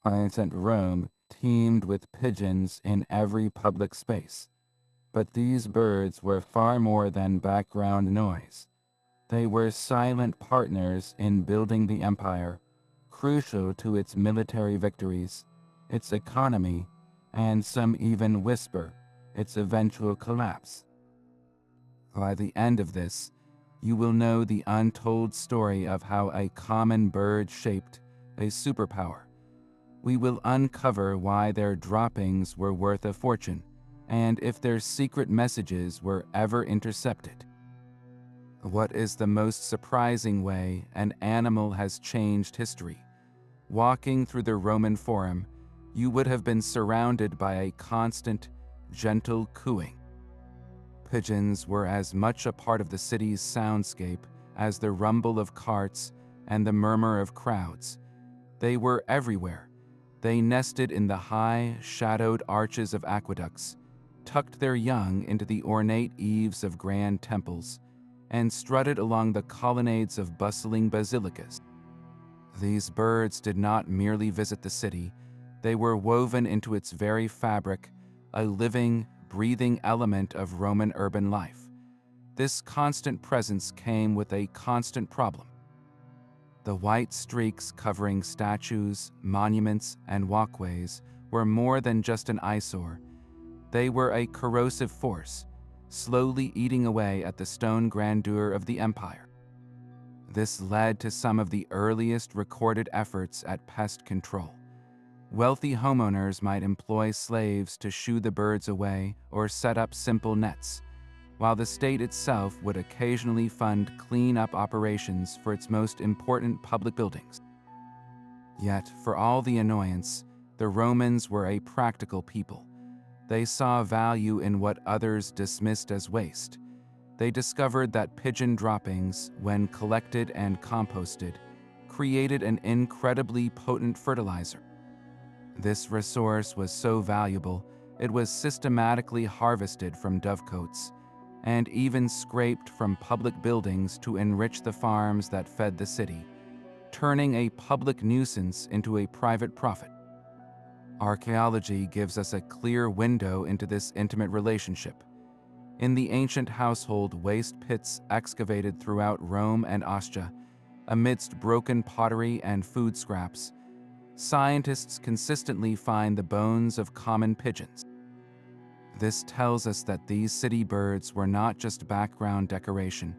Ancient Rome teemed with pigeons in every public space, but these birds were far more than background noise. They were silent partners in building the empire, crucial to its military victories, its economy, and some even whisper its eventual collapse. By the end of this, you will know the untold story of how a common bird shaped a superpower. We will uncover why their droppings were worth a fortune, and if their secret messages were ever intercepted. What is the most surprising way an animal has changed history? Walking through the Roman Forum, you would have been surrounded by a constant, gentle cooing. Pigeons were as much a part of the city's soundscape as the rumble of carts and the murmur of crowds. They were everywhere. They nested in the high, shadowed arches of aqueducts, tucked their young into the ornate eaves of grand temples, and strutted along the colonnades of bustling basilicas. These birds did not merely visit the city, they were woven into its very fabric, a living, breathing element of Roman urban life. This constant presence came with a constant problem. The white streaks covering statues, monuments, and walkways were more than just an eyesore. They were a corrosive force, slowly eating away at the stone grandeur of the empire. This led to some of the earliest recorded efforts at pest control. Wealthy homeowners might employ slaves to shoo the birds away or set up simple nets, while the state itself would occasionally fund clean-up operations for its most important public buildings. Yet, for all the annoyance, the Romans were a practical people. They saw value in what others dismissed as waste. They discovered that pigeon droppings, when collected and composted, created an incredibly potent fertilizer. This resource was so valuable, it was systematically harvested from dovecotes, and even scraped from public buildings to enrich the farms that fed the city, turning a public nuisance into a private profit. Archaeology gives us a clear window into this intimate relationship. In the ancient household waste pits excavated throughout Rome and Ostia, amidst broken pottery and food scraps, scientists consistently find the bones of common pigeons. This tells us that these city birds were not just background decoration.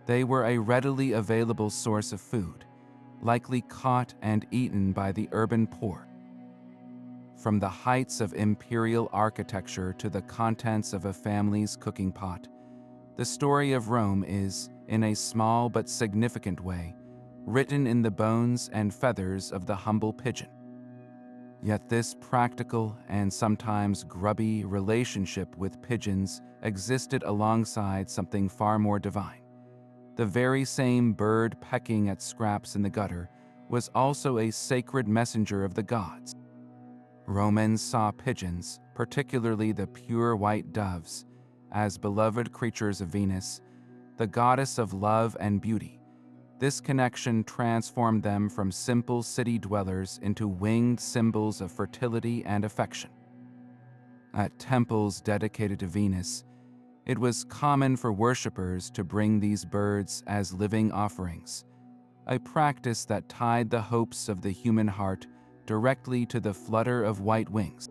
They were a readily available source of food, likely caught and eaten by the urban poor. From the heights of imperial architecture to the contents of a family's cooking pot, the story of Rome is, in a small but significant way, written in the bones and feathers of the humble pigeon. Yet this practical and sometimes grubby relationship with pigeons existed alongside something far more divine. The very same bird pecking at scraps in the gutter was also a sacred messenger of the gods. Romans saw pigeons, particularly the pure white doves, as beloved creatures of Venus, the goddess of love and beauty. This connection transformed them from simple city dwellers into winged symbols of fertility and affection. At temples dedicated to Venus, it was common for worshippers to bring these birds as living offerings, a practice that tied the hopes of the human heart directly to the flutter of white wings.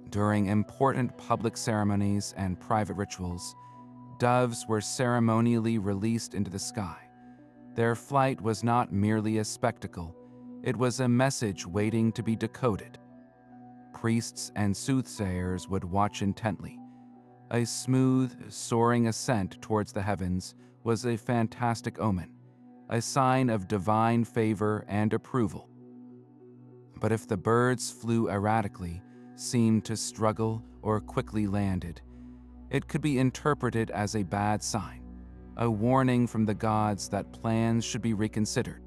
During important public ceremonies and private rituals, doves were ceremonially released into the sky. Their flight was not merely a spectacle, it was a message waiting to be decoded. Priests and soothsayers would watch intently. A smooth, soaring ascent towards the heavens was a fantastic omen, a sign of divine favor and approval. But if the birds flew erratically, seemed to struggle, or quickly landed, it could be interpreted as a bad sign, a warning from the gods that plans should be reconsidered.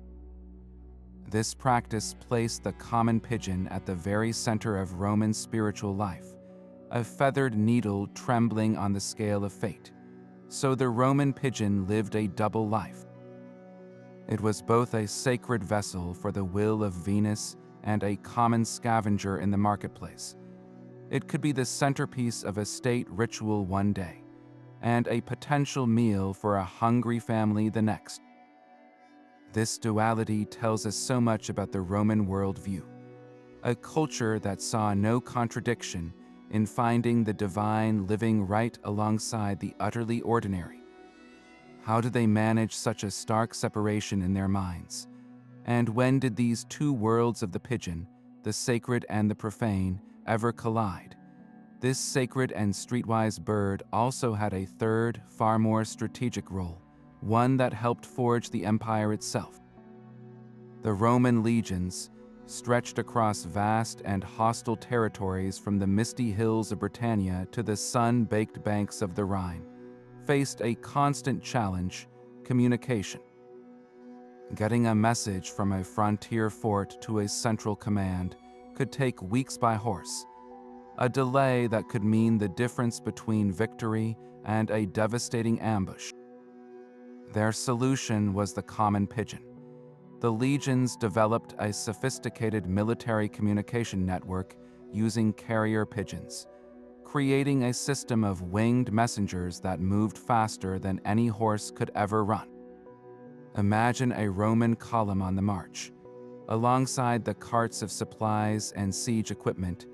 This practice placed the common pigeon at the very center of Roman spiritual life, a feathered needle trembling on the scale of fate. So the Roman pigeon lived a double life. It was both a sacred vessel for the will of Venus and a common scavenger in the marketplace. It could be the centerpiece of a state ritual one day, and a potential meal for a hungry family the next. This duality tells us so much about the Roman worldview, a culture that saw no contradiction in finding the divine living right alongside the utterly ordinary. How did they manage such a stark separation in their minds? And when did these two worlds of the pigeon, the sacred and the profane, ever collide? This sacred and streetwise bird also had a third, far more strategic role, one that helped forge the empire itself. The Roman legions, stretched across vast and hostile territories from the misty hills of Britannia to the sun-baked banks of the Rhine, faced a constant challenge: communication. Getting a message from a frontier fort to a central command could take weeks by horse, a delay that could mean the difference between victory and a devastating ambush. Their solution was the common pigeon. The legions developed a sophisticated military communication network using carrier pigeons, creating a system of winged messengers that moved faster than any horse could ever run. Imagine a Roman column on the march. Alongside the carts of supplies and siege equipment,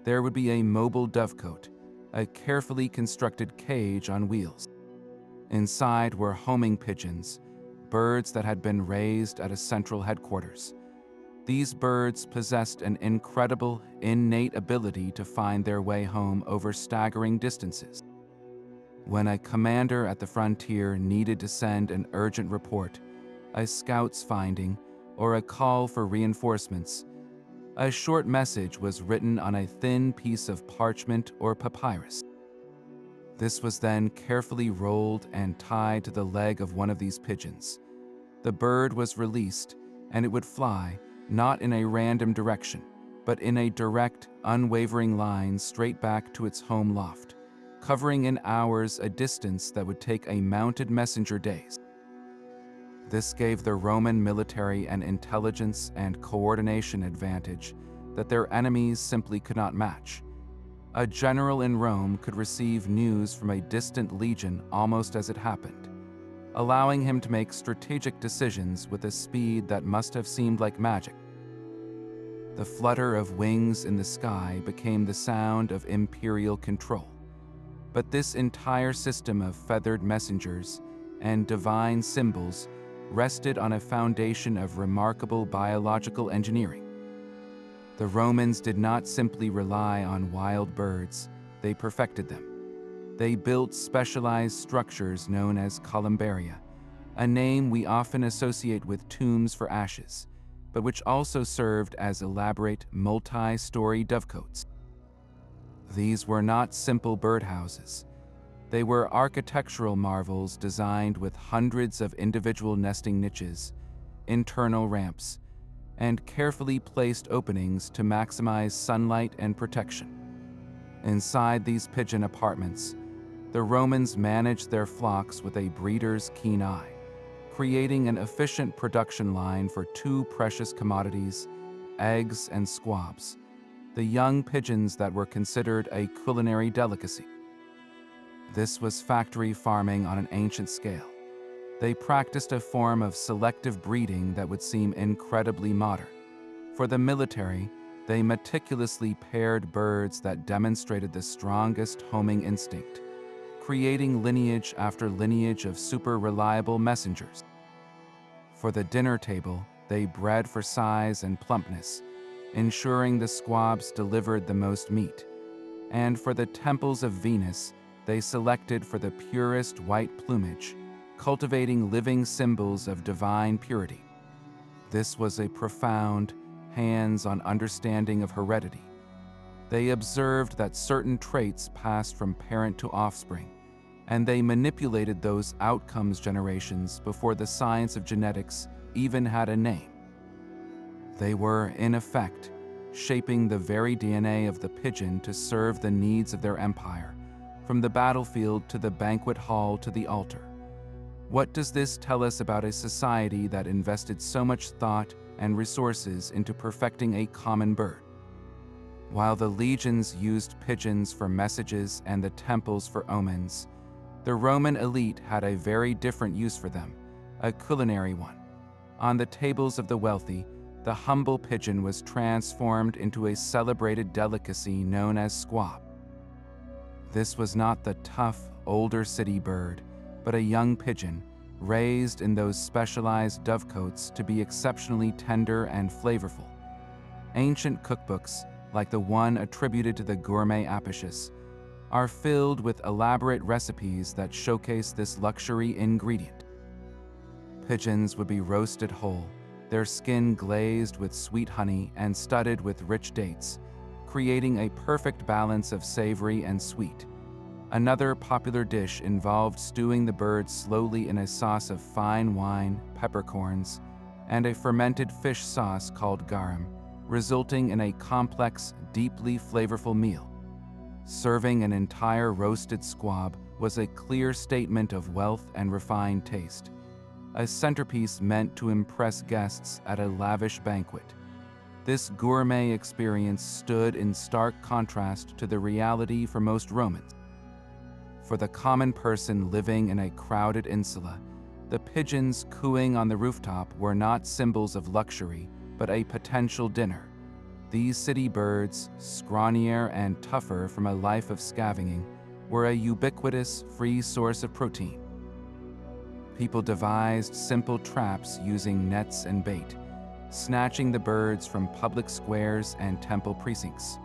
there would be a mobile dovecote, a carefully constructed cage on wheels. Inside were homing pigeons, birds that had been raised at a central headquarters. These birds possessed an incredible, innate ability to find their way home over staggering distances. When a commander at the frontier needed to send an urgent report, a scout's finding, or a call for reinforcements, a short message was written on a thin piece of parchment or papyrus. This was then carefully rolled and tied to the leg of one of these pigeons. The bird was released, and it would fly, not in a random direction, but in a direct, unwavering line straight back to its home loft, covering in hours a distance that would take a mounted messenger days. This gave the Roman military an intelligence and coordination advantage that their enemies simply could not match. A general in Rome could receive news from a distant legion almost as it happened, allowing him to make strategic decisions with a speed that must have seemed like magic. The flutter of wings in the sky became the sound of imperial control. But this entire system of feathered messengers and divine symbols rested on a foundation of remarkable biological engineering. The Romans did not simply rely on wild birds, they perfected them. They built specialized structures known as columbaria, a name we often associate with tombs for ashes, but which also served as elaborate, multi-story dovecotes. These were not simple birdhouses. They were architectural marvels designed with hundreds of individual nesting niches, internal ramps, and carefully placed openings to maximize sunlight and protection. Inside these pigeon apartments, the Romans managed their flocks with a breeder's keen eye, creating an efficient production line for two precious commodities: eggs and squabs, the young pigeons that were considered a culinary delicacy. This was factory farming on an ancient scale. They practiced a form of selective breeding that would seem incredibly modern. For the military, they meticulously paired birds that demonstrated the strongest homing instinct, creating lineage after lineage of super reliable messengers. For the dinner table, they bred for size and plumpness, ensuring the squabs delivered the most meat. And for the temples of Venus, they selected for the purest white plumage, cultivating living symbols of divine purity. This was a profound, hands-on understanding of heredity. They observed that certain traits passed from parent to offspring, and they manipulated those outcomes generations before the science of genetics even had a name. They were, in effect, shaping the very DNA of the pigeon to serve the needs of their empire, from the battlefield to the banquet hall to the altar. What does this tell us about a society that invested so much thought and resources into perfecting a common bird. While the legions used pigeons for messages and the temples for omens, the Roman elite had a very different use for them, a culinary one. On the tables of the wealthy, the humble pigeon was transformed into a celebrated delicacy known as squab. This was not the tough, older city bird, but a young pigeon, raised in those specialized dovecotes to be exceptionally tender and flavorful. Ancient cookbooks, like the one attributed to the gourmet Apicius, are filled with elaborate recipes that showcase this luxury ingredient. Pigeons would be roasted whole, their skin glazed with sweet honey and studded with rich dates, creating a perfect balance of savory and sweet. Another popular dish involved stewing the bird slowly in a sauce of fine wine, peppercorns, and a fermented fish sauce called garum, resulting in a complex, deeply flavorful meal. Serving an entire roasted squab was a clear statement of wealth and refined taste, a centerpiece meant to impress guests at a lavish banquet. This gourmet experience stood in stark contrast to the reality for most Romans. For the common person living in a crowded insula, the pigeons cooing on the rooftop were not symbols of luxury, but a potential dinner. These city birds, scrawnier and tougher from a life of scavenging, were a ubiquitous, free source of protein. People devised simple traps using nets and bait, snatching the birds from public squares and temple precincts.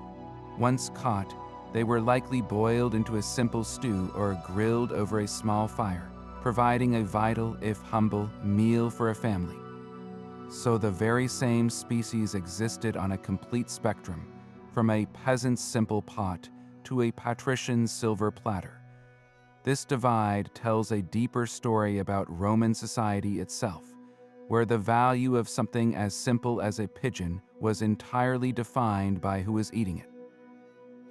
Once caught, they were likely boiled into a simple stew or grilled over a small fire, providing a vital, if humble, meal for a family. So the very same species existed on a complete spectrum, from a peasant's simple pot to a patrician's silver platter. This divide tells a deeper story about Roman society itself, where the value of something as simple as a pigeon was entirely defined by who was eating it.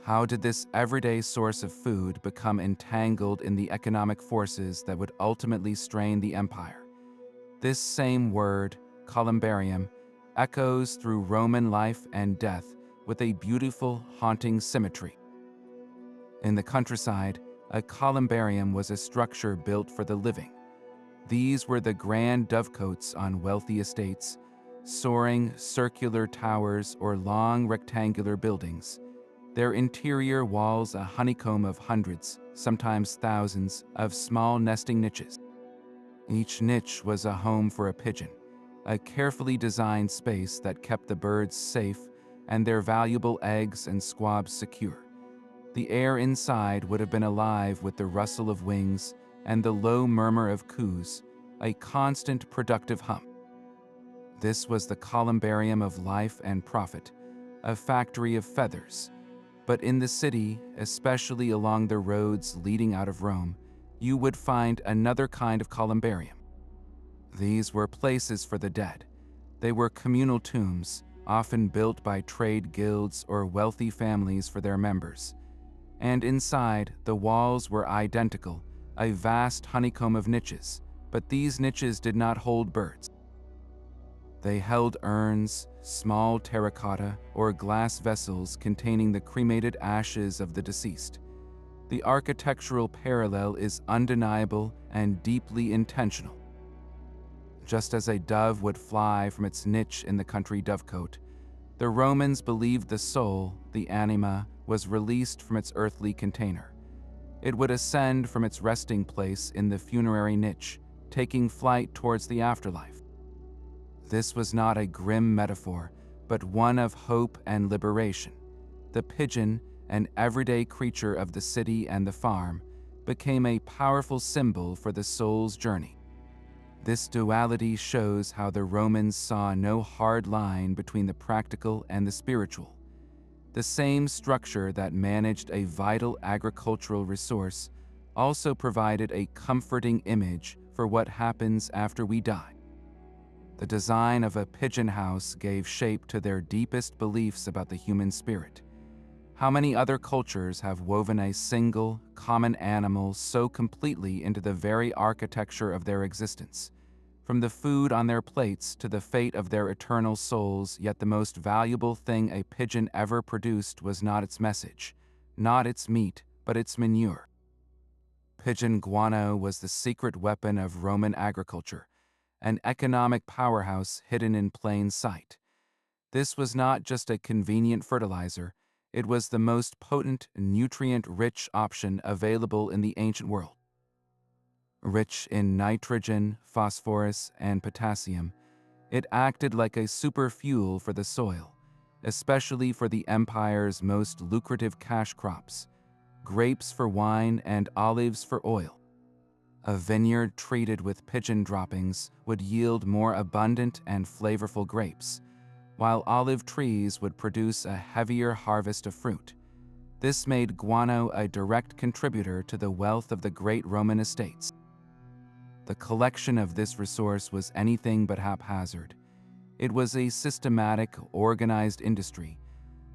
How did this everyday source of food become entangled in the economic forces that would ultimately strain the empire? This same word, columbarium, echoes through Roman life and death with a beautiful, haunting symmetry. In the countryside, a columbarium was a structure built for the living. These were the grand dovecotes on wealthy estates, soaring circular towers or long rectangular buildings, their interior walls a honeycomb of hundreds, sometimes thousands, of small nesting niches. Each niche was a home for a pigeon, a carefully designed space that kept the birds safe and their valuable eggs and squabs secure. The air inside would have been alive with the rustle of wings and the low murmur of coos, a constant productive hum. This was the columbarium of life and profit, a factory of feathers. But in the city, especially along the roads leading out of Rome, you would find another kind of columbarium. These were places for the dead. They were communal tombs, often built by trade guilds or wealthy families for their members. And inside, the walls were identical, a vast honeycomb of niches, but these niches did not hold birds. They held urns, small terracotta or glass vessels containing the cremated ashes of the deceased. The architectural parallel is undeniable and deeply intentional. Just as a dove would fly from its niche in the country dovecote, the Romans believed the soul, the anima, was released from its earthly container. It would ascend from its resting place in the funerary niche, taking flight towards the afterlife. This was not a grim metaphor, but one of hope and liberation. The pigeon, an everyday creature of the city and the farm, became a powerful symbol for the soul's journey. This duality shows how the Romans saw no hard line between the practical and the spiritual. The same structure that managed a vital agricultural resource also provided a comforting image for what happens after we die. The design of a pigeon house gave shape to their deepest beliefs about the human spirit. How many other cultures have woven a single, common animal so completely into the very architecture of their existence? from the food on their plates to the fate of their eternal souls. Yet the most valuable thing a pigeon ever produced was not its message, not its meat, but its manure. Pigeon guano was the secret weapon of Roman agriculture, an economic powerhouse hidden in plain sight. This was not just a convenient fertilizer, it was the most potent, nutrient-rich option available in the ancient world. Rich in nitrogen, phosphorus, and potassium, it acted like a super fuel for the soil, especially for the empire's most lucrative cash crops, grapes for wine and olives for oil. A vineyard treated with pigeon droppings would yield more abundant and flavorful grapes, while olive trees would produce a heavier harvest of fruit. This made guano a direct contributor to the wealth of the great Roman estates. The collection of this resource was anything but haphazard. It was a systematic, organized industry.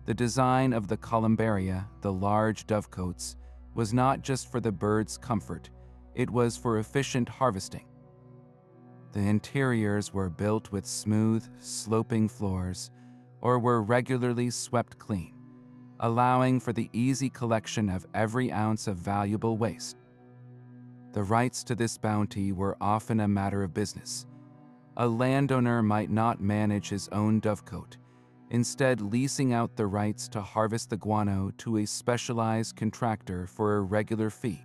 The design of the columbaria, the large dovecotes, was not just for the birds' comfort, it was for efficient harvesting. The interiors were built with smooth, sloping floors, or were regularly swept clean, allowing for the easy collection of every ounce of valuable waste. The rights to this bounty were often a matter of business. A landowner might not manage his own dovecote, instead leasing out the rights to harvest the guano to a specialized contractor for a regular fee.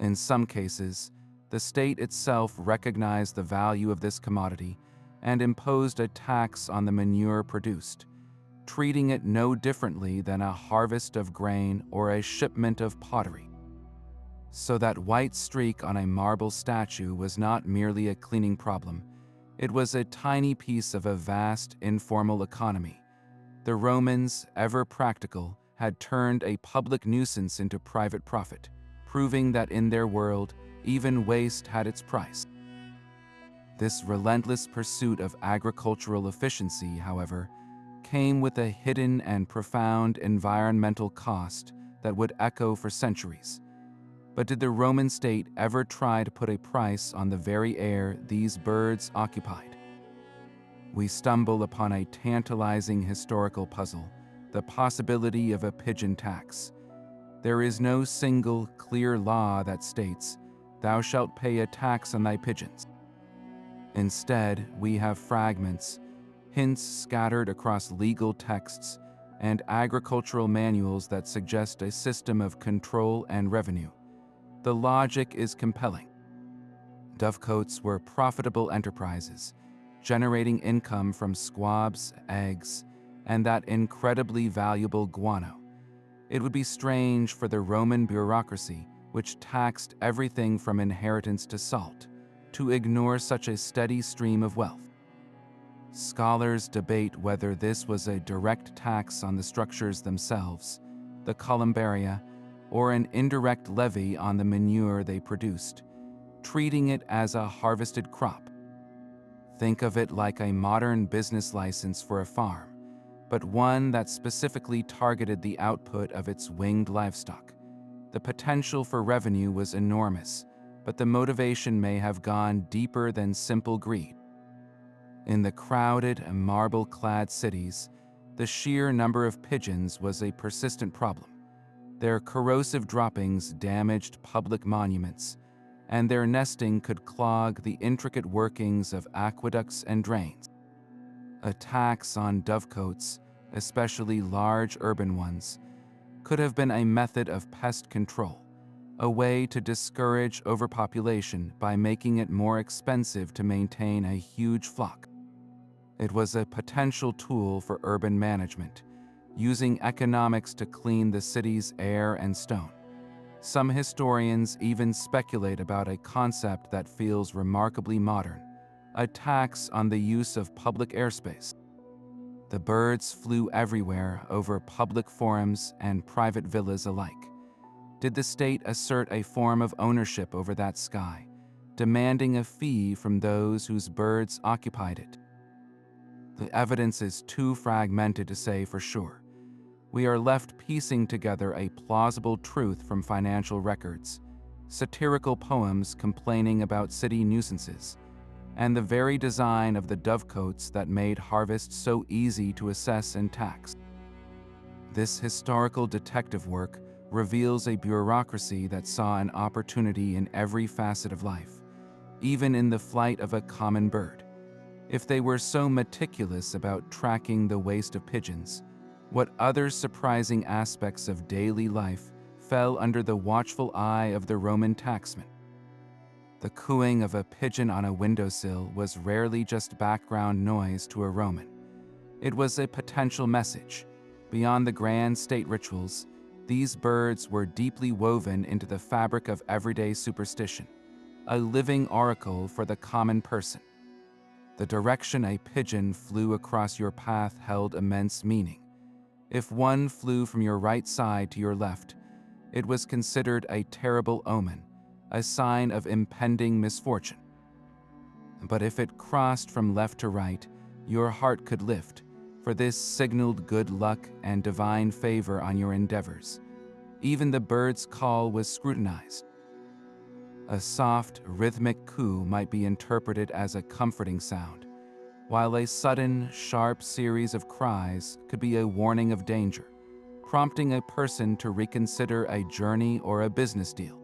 In some cases, the state itself recognized the value of this commodity and imposed a tax on the manure produced, treating it no differently than a harvest of grain or a shipment of pottery. So that white streak on a marble statue was not merely a cleaning problem, it was a tiny piece of a vast, informal economy. The Romans, ever practical, had turned a public nuisance into private profit, proving that in their world, even waste had its price. This relentless pursuit of agricultural efficiency, however, came with a hidden and profound environmental cost that would echo for centuries. But did the Roman state ever try to put a price on the very air these birds occupied? We stumble upon a tantalizing historical puzzle, the possibility of a pigeon tax. There is no single, clear law that states, "Thou shalt pay a tax on thy pigeons." Instead, we have fragments, hints scattered across legal texts, and agricultural manuals that suggest a system of control and revenue. The logic is compelling. Dovecotes were profitable enterprises, generating income from squabs, eggs, and that incredibly valuable guano. It would be strange for the Roman bureaucracy, which taxed everything from inheritance to salt, to ignore such a steady stream of wealth. Scholars debate whether this was a direct tax on the structures themselves, the columbaria, or an indirect levy on the manure they produced, treating it as a harvested crop. Think of it like a modern business license for a farm, but one that specifically targeted the output of its winged livestock. The potential for revenue was enormous, but the motivation may have gone deeper than simple greed. In the crowded, marble-clad cities, the sheer number of pigeons was a persistent problem. Their corrosive droppings damaged public monuments, and their nesting could clog the intricate workings of aqueducts and drains. A tax on dovecotes, especially large urban ones, could have been a method of pest control, a way to discourage overpopulation by making it more expensive to maintain a huge flock. It was a potential tool for urban management, using economics to clean the city's air and stone. Some historians even speculate about a concept that feels remarkably modern, a tax on the use of public airspace. The birds flew everywhere over public forums and private villas alike. Did the state assert a form of ownership over that sky, demanding a fee from those whose birds occupied it? The evidence is too fragmented to say for sure. We are left piecing together a plausible truth from financial records, satirical poems complaining about city nuisances, and the very design of the dovecotes that made harvest so easy to assess and tax. This historical detective work reveals a bureaucracy that saw an opportunity in every facet of life, even in the flight of a common bird. If they were so meticulous about tracking the waste of pigeons, what other surprising aspects of daily life fell under the watchful eye of the Roman taxman? The cooing of a pigeon on a windowsill was rarely just background noise to a Roman. It was a potential message. Beyond the grand state rituals, these birds were deeply woven into the fabric of everyday superstition, a living oracle for the common person. The direction a pigeon flew across your path held immense meaning. If one flew from your right side to your left, it was considered a terrible omen, a sign of impending misfortune. But if it crossed from left to right, your heart could lift, for this signaled good luck and divine favor on your endeavors. Even the bird's call was scrutinized. A soft, rhythmic coo might be interpreted as a comforting sound, while a sudden, sharp series of cries could be a warning of danger, prompting a person to reconsider a journey or a business deal.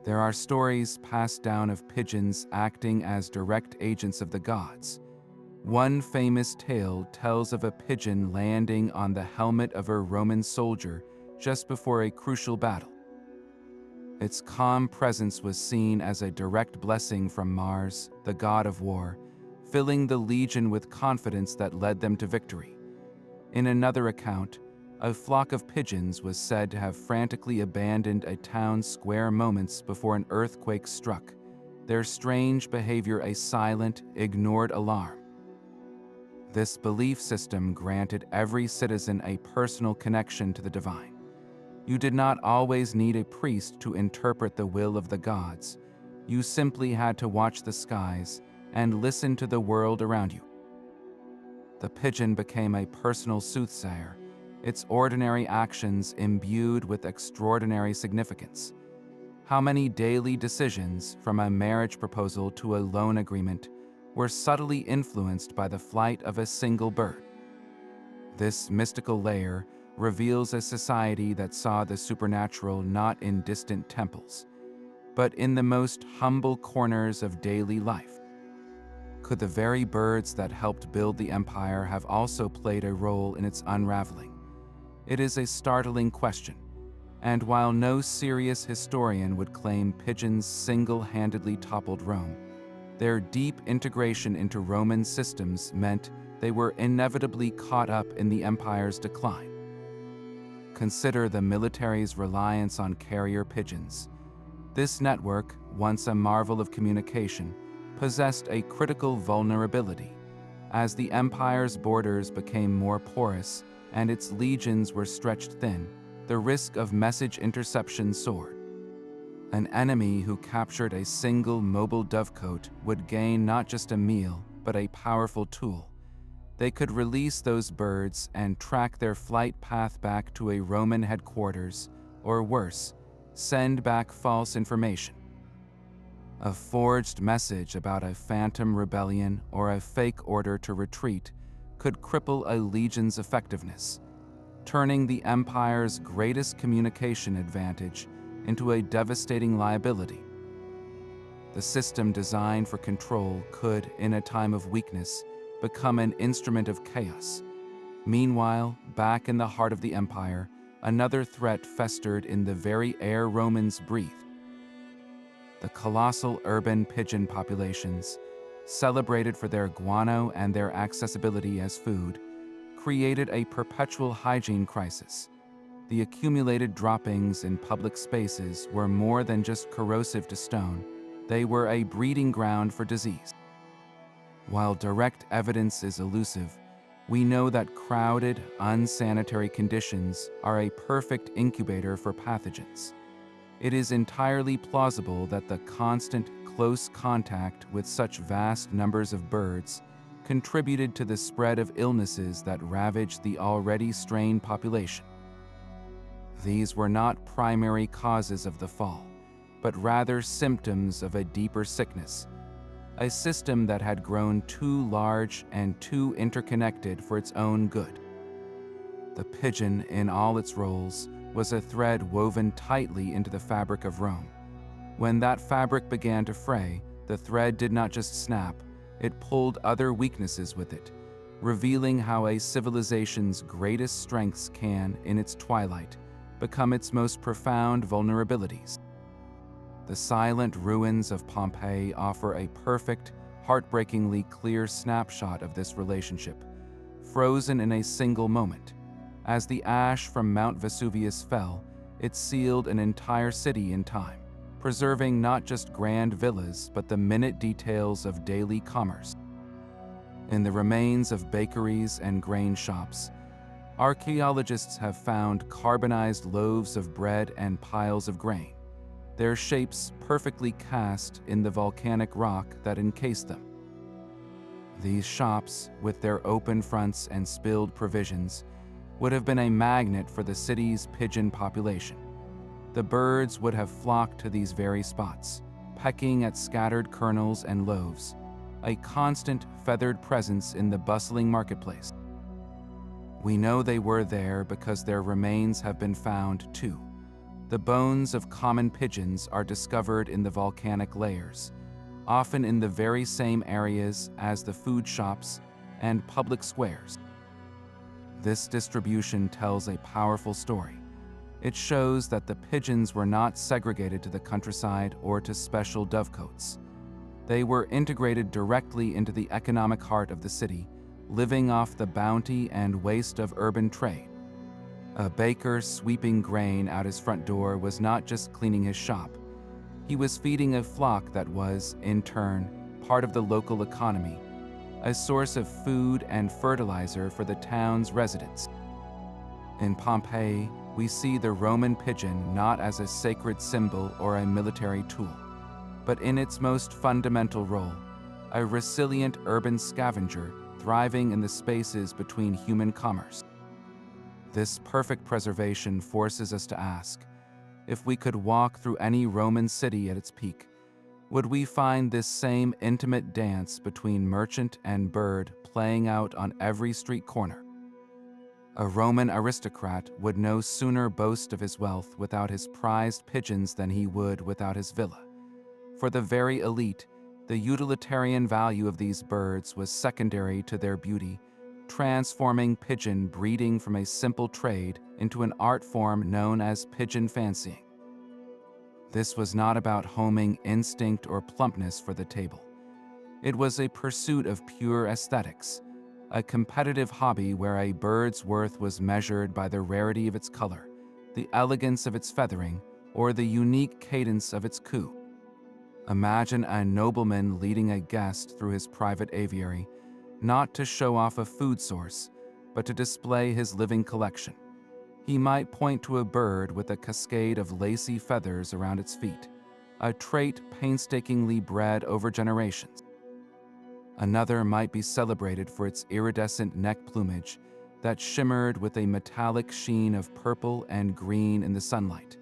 There are stories passed down of pigeons acting as direct agents of the gods. One famous tale tells of a pigeon landing on the helmet of a Roman soldier just before a crucial battle. Its calm presence was seen as a direct blessing from Mars, the god of war, filling the legion with confidence that led them to victory. In another account, a flock of pigeons was said to have frantically abandoned a town square moments before an earthquake struck, their strange behavior a silent, ignored alarm. This belief system granted every citizen a personal connection to the divine. You did not always need a priest to interpret the will of the gods. You simply had to watch the skies and listen to the world around you. The pigeon became a personal soothsayer, its ordinary actions imbued with extraordinary significance. How many daily decisions, from a marriage proposal to a loan agreement, were subtly influenced by the flight of a single bird? This mystical layer reveals a society that saw the supernatural not in distant temples, but in the most humble corners of daily life. Could the very birds that helped build the empire have also played a role in its unraveling? It is a startling question, and while no serious historian would claim pigeons single-handedly toppled Rome, their deep integration into Roman systems meant they were inevitably caught up in the empire's decline. Consider the military's reliance on carrier pigeons. This network, once a marvel of communication, possessed a critical vulnerability. As the empire's borders became more porous and its legions were stretched thin, the risk of message interception soared. An enemy who captured a single mobile dovecote would gain not just a meal, but a powerful tool. They could release those birds and track their flight path back to a Roman headquarters, or worse, send back false information. A forged message about a phantom rebellion or a fake order to retreat could cripple a legion's effectiveness, turning the empire's greatest communication advantage into a devastating liability. The system designed for control could, in a time of weakness, become an instrument of chaos. Meanwhile, back in the heart of the empire, another threat festered in the very air Romans breathed. The colossal urban pigeon populations, celebrated for their guano and their accessibility as food, created a perpetual hygiene crisis. The accumulated droppings in public spaces were more than just corrosive to stone, they were a breeding ground for disease. While direct evidence is elusive, we know that crowded, unsanitary conditions are a perfect incubator for pathogens. It is entirely plausible that the constant, close contact with such vast numbers of birds contributed to the spread of illnesses that ravaged the already strained population. These were not primary causes of the fall, but rather symptoms of a deeper sickness. a system that had grown too large and too interconnected for its own good. The pigeon, in all its roles, was a thread woven tightly into the fabric of Rome. When that fabric began to fray, the thread did not just snap, it pulled other weaknesses with it, revealing how a civilization's greatest strengths can, in its twilight, become its most profound vulnerabilities. The silent ruins of Pompeii offer a perfect, heartbreakingly clear snapshot of this relationship, frozen in a single moment. As the ash from Mount Vesuvius fell, it sealed an entire city in time, preserving not just grand villas but the minute details of daily commerce. In the remains of bakeries and grain shops, archaeologists have found carbonized loaves of bread and piles of grain, their shapes perfectly cast in the volcanic rock that encased them. These shops, with their open fronts and spilled provisions, would have been a magnet for the city's pigeon population. The birds would have flocked to these very spots, pecking at scattered kernels and loaves, a constant feathered presence in the bustling marketplace. We know they were there because their remains have been found too. The bones of common pigeons are discovered in the volcanic layers, often in the very same areas as the food shops and public squares. This distribution tells a powerful story. It shows that the pigeons were not segregated to the countryside or to special dovecotes. They were integrated directly into the economic heart of the city, living off the bounty and waste of urban trade. A baker sweeping grain out his front door was not just cleaning his shop. He was feeding a flock that was, in turn, part of the local economy, a source of food and fertilizer for the town's residents. In Pompeii, we see the Roman pigeon not as a sacred symbol or a military tool, but in its most fundamental role, a resilient urban scavenger thriving in the spaces between human commerce. This perfect preservation forces us to ask, if we could walk through any Roman city at its peak, would we find this same intimate dance between merchant and bird playing out on every street corner? A Roman aristocrat would no sooner boast of his wealth without his prized pigeons than he would without his villa. For the very elite, the utilitarian value of these birds was secondary to their beauty, transforming pigeon breeding from a simple trade into an art form known as pigeon fancying. This was not about homing instinct or plumpness for the table. It was a pursuit of pure aesthetics, a competitive hobby where a bird's worth was measured by the rarity of its color, the elegance of its feathering, or the unique cadence of its coo. Imagine a nobleman leading a guest through his private aviary, not to show off a food source, but to display his living collection. He might point to a bird with a cascade of lacy feathers around its feet, a trait painstakingly bred over generations. Another might be celebrated for its iridescent neck plumage that shimmered with a metallic sheen of purple and green in the sunlight,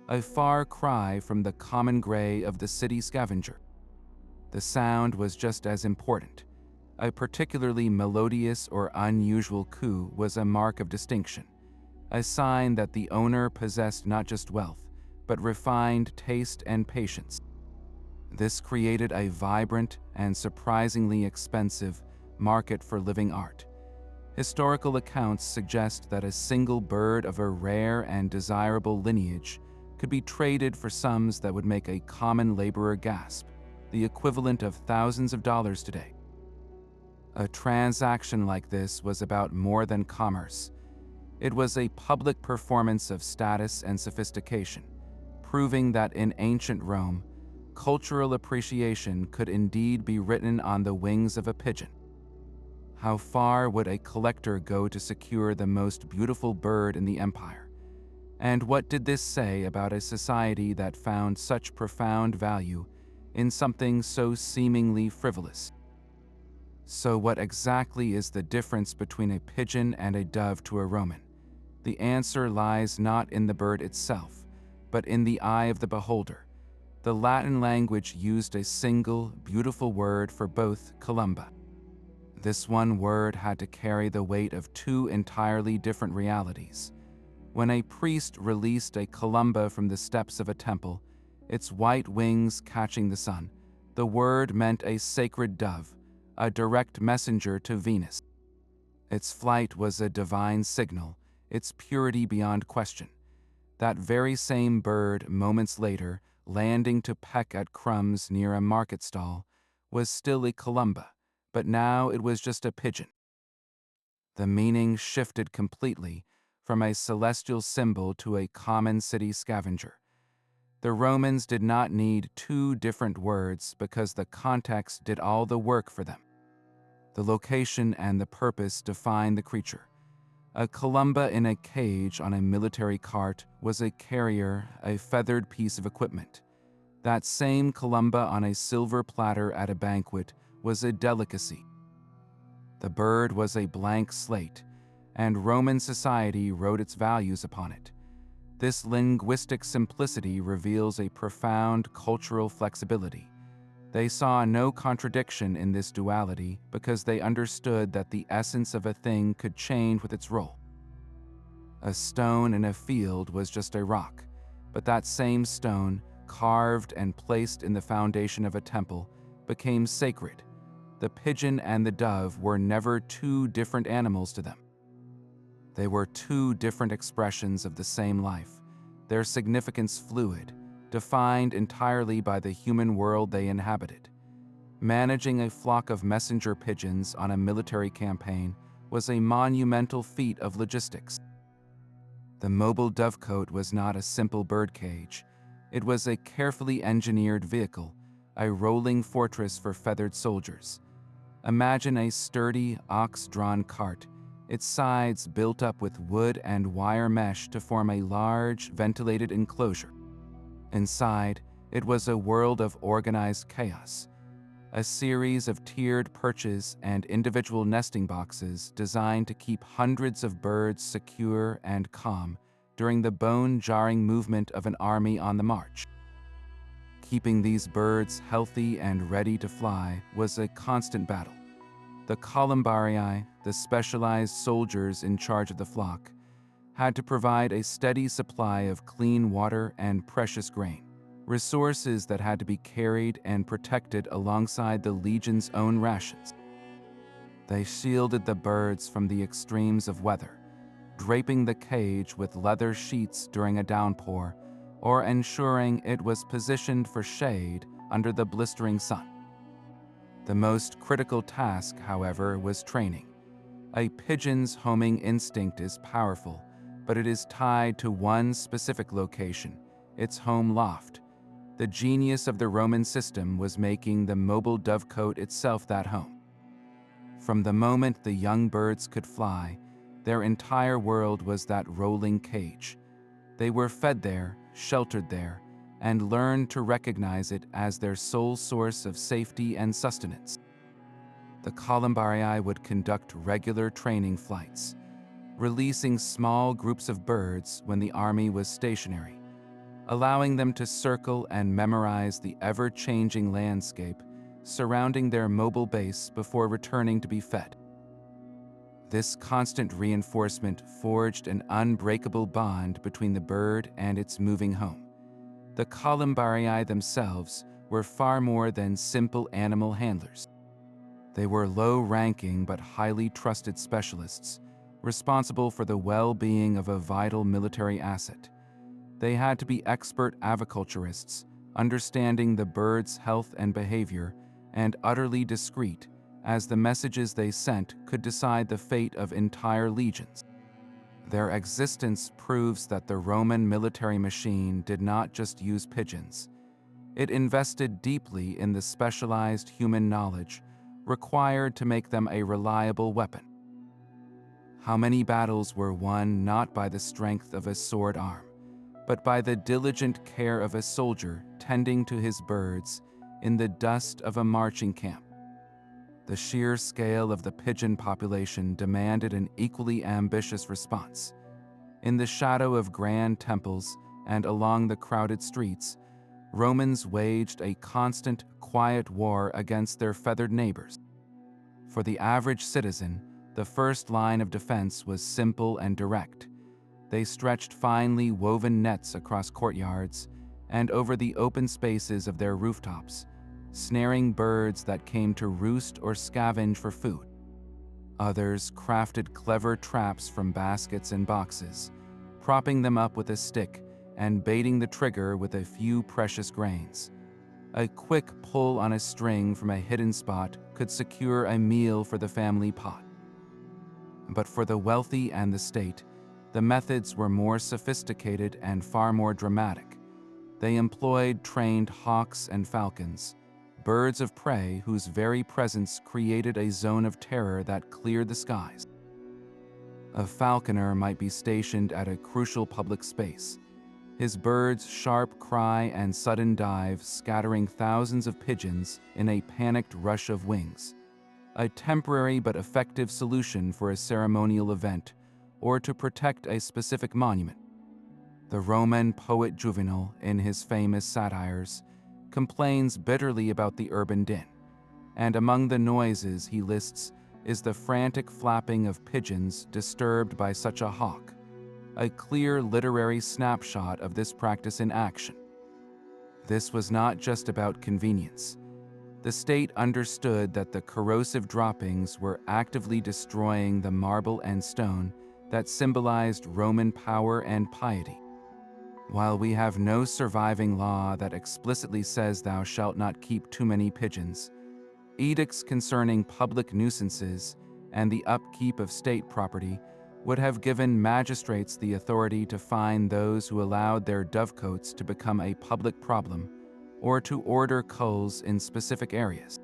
a far cry from the common gray of the city scavenger. The sound was just as important. A particularly melodious or unusual coo was a mark of distinction, a sign that the owner possessed not just wealth, but refined taste and patience. This created a vibrant and surprisingly expensive market for living art. Historical accounts suggest that a single bird of a rare and desirable lineage could be traded for sums that would make a common laborer gasp, the equivalent of thousands of dollars today. A transaction like this was about more than commerce. It was a public performance of status and sophistication, proving that in ancient Rome, cultural appreciation could indeed be written on the wings of a pigeon. How far would a collector go to secure the most beautiful bird in the empire? And what did this say about a society that found such profound value in something so seemingly frivolous? So what exactly is the difference between a pigeon and a dove to a Roman? The answer lies not in the bird itself, but in the eye of the beholder. The Latin language used a single, beautiful word for both columba. This one word had to carry the weight of two entirely different realities. When a priest released a columba from the steps of a temple, its white wings catching the sun, the word meant a sacred dove, a direct messenger to Venus. Its flight was a divine signal, its purity beyond question. That very same bird, moments later, landing to peck at crumbs near a market stall, was still a columba, but now it was just a pigeon. The meaning shifted completely from a celestial symbol to a common city scavenger. The Romans did not need two different words because the context did all the work for them. The location and the purpose defined the creature. A columba in a cage on a military cart was a carrier, a feathered piece of equipment. That same columba on a silver platter at a banquet was a delicacy. The bird was a blank slate, and Roman society wrote its values upon it. This linguistic simplicity reveals a profound cultural flexibility. They saw no contradiction in this duality because they understood that the essence of a thing could change with its role. A stone in a field was just a rock, but that same stone, carved and placed in the foundation of a temple, became sacred. The pigeon and the dove were never two different animals to them. They were two different expressions of the same life, their significance fluid, defined entirely by the human world they inhabited. Managing a flock of messenger pigeons on a military campaign was a monumental feat of logistics. The mobile dovecote was not a simple birdcage. It was a carefully engineered vehicle, a rolling fortress for feathered soldiers. Imagine a sturdy, ox-drawn cart, its sides built up with wood and wire mesh to form a large, ventilated enclosure. Inside, it was a world of organized chaos, a series of tiered perches and individual nesting boxes designed to keep hundreds of birds secure and calm during the bone-jarring movement of an army on the march. Keeping these birds healthy and ready to fly was a constant battle. The columbaria, the specialized soldiers in charge of the flock, had to provide a steady supply of clean water and precious grain, resources that had to be carried and protected alongside the legion's own rations. They shielded the birds from the extremes of weather, draping the cage with leather sheets during a downpour, or ensuring it was positioned for shade under the blistering sun. The most critical task, however, was training. A pigeon's homing instinct is powerful, but it is tied to one specific location, its home loft. The genius of the Roman system was making the mobile dovecote itself that home. From the moment the young birds could fly, their entire world was that rolling cage. They were fed there, sheltered there, and learned to recognize it as their sole source of safety and sustenance. The columbarii would conduct regular training flights, releasing small groups of birds when the army was stationary, allowing them to circle and memorize the ever-changing landscape surrounding their mobile base before returning to be fed. This constant reinforcement forged an unbreakable bond between the bird and its moving home. The columbarii themselves were far more than simple animal handlers. They were low-ranking but highly trusted specialists, responsible for the well-being of a vital military asset. They had to be expert aviculturists, understanding the bird's health and behavior, and utterly discreet, as the messages they sent could decide the fate of entire legions. Their existence proves that the Roman military machine did not just use pigeons. It invested deeply in the specialized human knowledge required to make them a reliable weapon. How many battles were won not by the strength of a sword arm, but by the diligent care of a soldier tending to his birds in the dust of a marching camp? The sheer scale of the pigeon population demanded an equally ambitious response. In the shadow of grand temples and along the crowded streets, Romans waged a constant, quiet war against their feathered neighbors. For the average citizen, the first line of defense was simple and direct. They stretched finely woven nets across courtyards and over the open spaces of their rooftops, snaring birds that came to roost or scavenge for food. Others crafted clever traps from baskets and boxes, propping them up with a stick and baiting the trigger with a few precious grains. A quick pull on a string from a hidden spot could secure a meal for the family pot. But for the wealthy and the state, the methods were more sophisticated and far more dramatic. They employed trained hawks and falcons, birds of prey whose very presence created a zone of terror that cleared the skies. A falconer might be stationed at a crucial public space, his bird's sharp cry and sudden dive scattering thousands of pigeons in a panicked rush of wings, a temporary but effective solution for a ceremonial event or to protect a specific monument. The Roman poet Juvenal, in his famous satires, complains bitterly about the urban din, and among the noises he lists is the frantic flapping of pigeons disturbed by such a hawk, a clear literary snapshot of this practice in action. This was not just about convenience. The state understood that the corrosive droppings were actively destroying the marble and stone that symbolized Roman power and piety. While we have no surviving law that explicitly says thou shalt not keep too many pigeons, edicts concerning public nuisances and the upkeep of state property would have given magistrates the authority to fine those who allowed their dovecotes to become a public problem or to order culls in specific areas.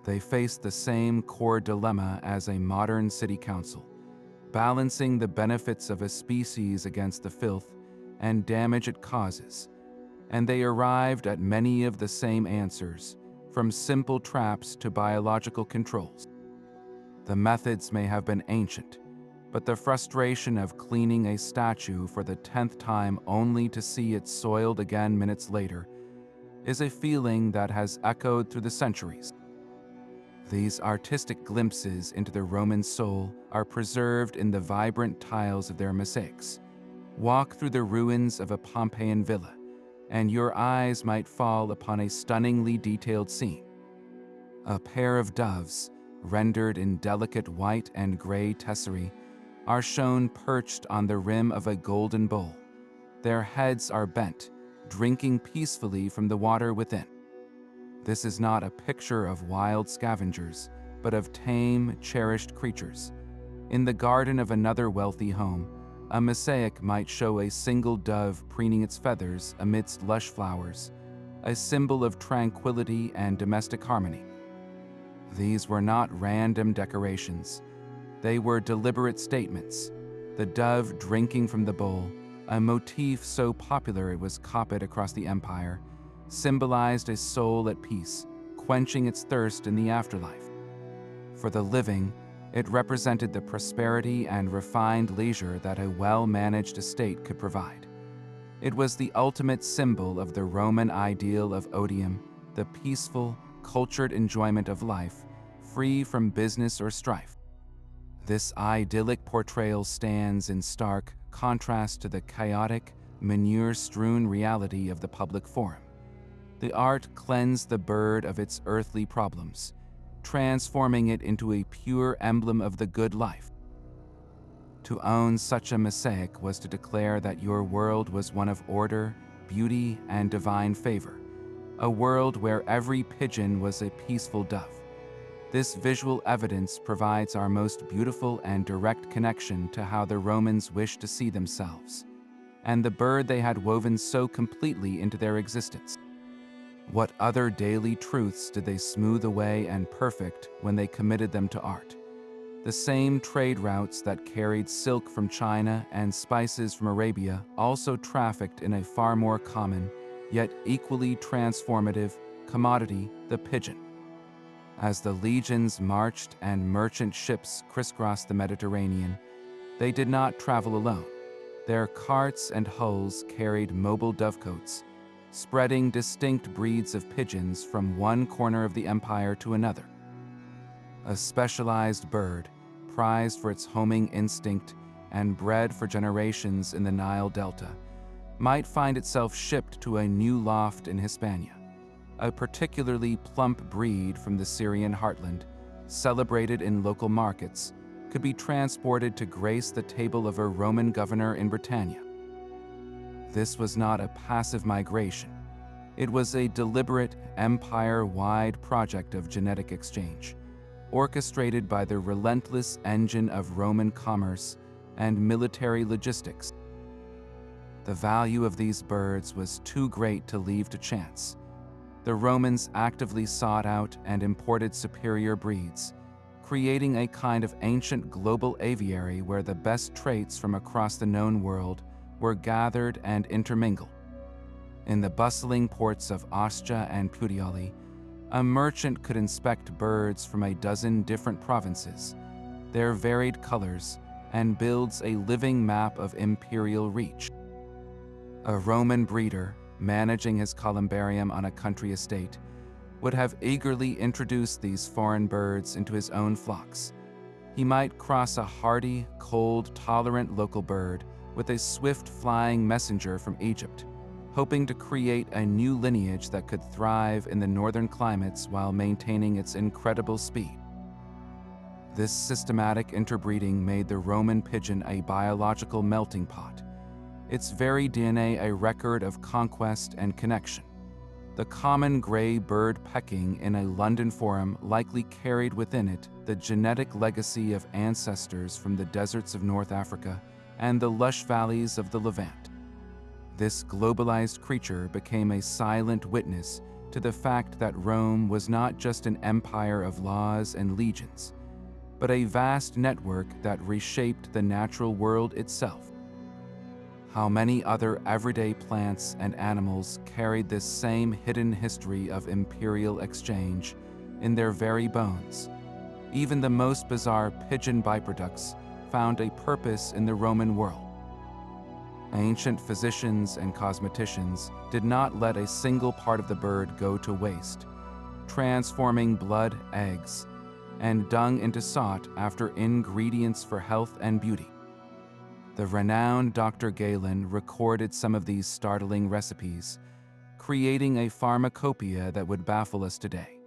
They faced the same core dilemma as a modern city council, balancing the benefits of a species against the filth and damage it causes, and they arrived at many of the same answers, from simple traps to biological controls. The methods may have been ancient, but the frustration of cleaning a statue for the 10th time only to see it soiled again minutes later is a feeling that has echoed through the centuries. These artistic glimpses into the Roman soul are preserved in the vibrant tiles of their mosaics. Walk through the ruins of a Pompeian villa, and your eyes might fall upon a stunningly detailed scene. A pair of doves, rendered in delicate white and gray tesserae, are shown perched on the rim of a golden bowl. Their heads are bent, drinking peacefully from the water within. This is not a picture of wild scavengers, but of tame, cherished creatures. In the garden of another wealthy home, a mosaic might show a single dove preening its feathers amidst lush flowers, a symbol of tranquility and domestic harmony. These were not random decorations. They were deliberate statements. The dove drinking from the bowl, a motif so popular it was copied across the empire, symbolized a soul at peace, quenching its thirst in the afterlife. For the living, it represented the prosperity and refined leisure that a well-managed estate could provide. It was the ultimate symbol of the Roman ideal of odium, the peaceful, cultured enjoyment of life, free from business or strife. This idyllic portrayal stands in stark contrast to the chaotic, manure-strewn reality of the public forum. The art cleansed the bird of its earthly problems, transforming it into a pure emblem of the good life. To own such a mosaic was to declare that your world was one of order, beauty, and divine favor, a world where every pigeon was a peaceful dove. This visual evidence provides our most beautiful and direct connection to how the Romans wished to see themselves, and the bird they had woven so completely into their existence. What other daily truths did they smooth away and perfect when they committed them to art? The same trade routes that carried silk from China and spices from Arabia also trafficked in a far more common, yet equally transformative, commodity, the pigeon. As the legions marched and merchant ships crisscrossed the Mediterranean, they did not travel alone. Their carts and hulls carried mobile dovecotes, spreading distinct breeds of pigeons from one corner of the empire to another. A specialized bird, prized for its homing instinct and bred for generations in the Nile Delta, might find itself shipped to a new loft in Hispania. A particularly plump breed from the Syrian heartland, celebrated in local markets, could be transported to grace the table of a Roman governor in Britannia. This was not a passive migration. It was a deliberate, empire-wide project of genetic exchange, orchestrated by the relentless engine of Roman commerce and military logistics. The value of these birds was too great to leave to chance. The Romans actively sought out and imported superior breeds, creating a kind of ancient global aviary where the best traits from across the known world were gathered and intermingled. In the bustling ports of Ostia and Puteoli, a merchant could inspect birds from a dozen different provinces, their varied colors, and builds a living map of imperial reach. A Roman breeder, managing his columbarium on a country estate, would have eagerly introduced these foreign birds into his own flocks. He might cross a hardy, cold-tolerant local bird with a swift-flying messenger from Egypt, hoping to create a new lineage that could thrive in the northern climates while maintaining its incredible speed. This systematic interbreeding made the Roman pigeon a biological melting pot, its very DNA a record of conquest and connection. The common gray bird pecking in a London forum likely carried within it the genetic legacy of ancestors from the deserts of North Africa and the lush valleys of the Levant. This globalized creature became a silent witness to the fact that Rome was not just an empire of laws and legions, but a vast network that reshaped the natural world itself. How many other everyday plants and animals carried this same hidden history of imperial exchange in their very bones? Even the most bizarre pigeon byproducts found a purpose in the Roman world. Ancient physicians and cosmeticians did not let a single part of the bird go to waste, transforming blood, eggs, and dung into sought after ingredients for health and beauty. The renowned Dr. Galen recorded some of these startling recipes, creating a pharmacopoeia that would baffle us today.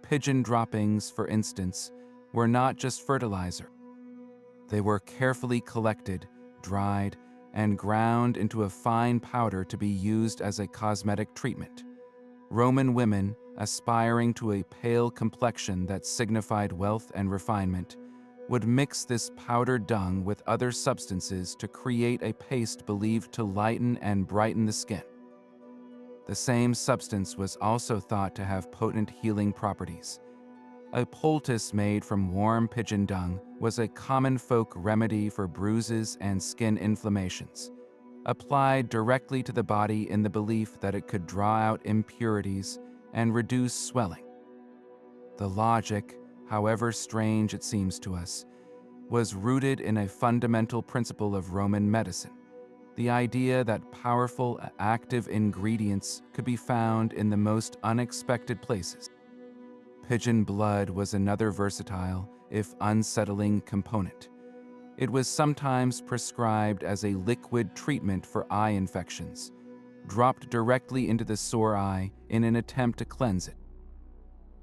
Pigeon droppings, for instance, were not just fertilizer. They were carefully collected, dried, and ground into a fine powder to be used as a cosmetic treatment. Roman women, aspiring to a pale complexion that signified wealth and refinement, would mix this powdered dung with other substances to create a paste believed to lighten and brighten the skin. The same substance was also thought to have potent healing properties. A poultice made from warm pigeon dung was a common folk remedy for bruises and skin inflammations, applied directly to the body in the belief that it could draw out impurities and reduce swelling. The logic, however strange it seems to us, was rooted in a fundamental principle of Roman medicine, the idea that powerful, active ingredients could be found in the most unexpected places. Pigeon blood was another versatile, if unsettling, component. It was sometimes prescribed as a liquid treatment for eye infections, dropped directly into the sore eye in an attempt to cleanse it.